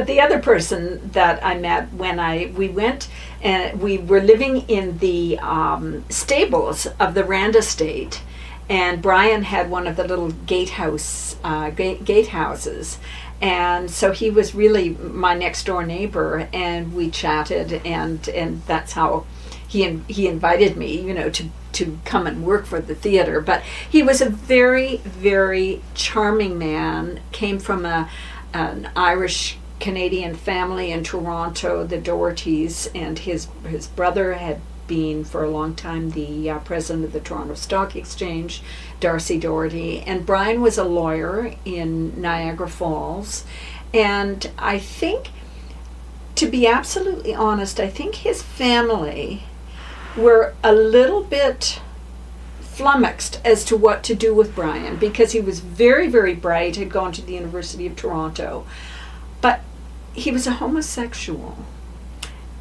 But the other person that I met when we went, and we were living in the stables of the Rand estate, and Brian had one of the little gatehouses, and so he was really my next door neighbor, and we chatted, and that's how he invited me, to come and work for the theater. But he was a very, very charming man, came from an Irish Canadian family in Toronto, the Dohertys, and his brother had been for a long time the president of the Toronto Stock Exchange, Darcy Doherty, and Brian was a lawyer in Niagara Falls. And I think, to be absolutely honest, I think his family were a little bit flummoxed as to what to do with Brian, because he was very, very bright, had gone to the University of Toronto, but he was a homosexual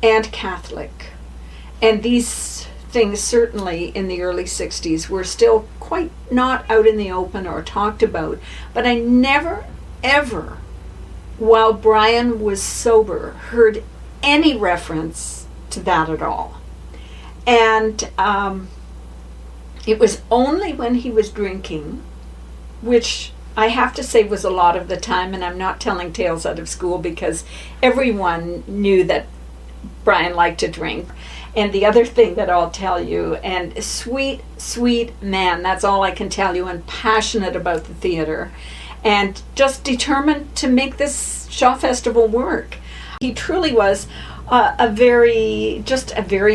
and Catholic. And these things, certainly in the early 60s, were still quite not out in the open or talked about. But I never, ever, while Brian was sober, heard any reference to that at all. And it was only when he was drinking, which I have to say was a lot of the time, and I'm not telling tales out of school because everyone knew that Brian liked to drink. And the other thing that I'll tell you, and sweet, sweet man, that's all I can tell you, and passionate about the theater, and just determined to make this Shaw Festival work. He truly was a very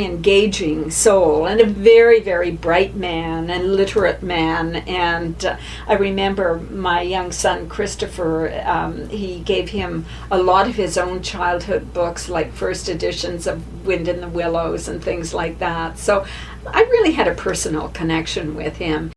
engaging soul, and a very, very bright man and literate man. And I remember my young son Christopher, he gave him a lot of his own childhood books, like first editions of Wind in the Willows and things like that. So I really had a personal connection with him.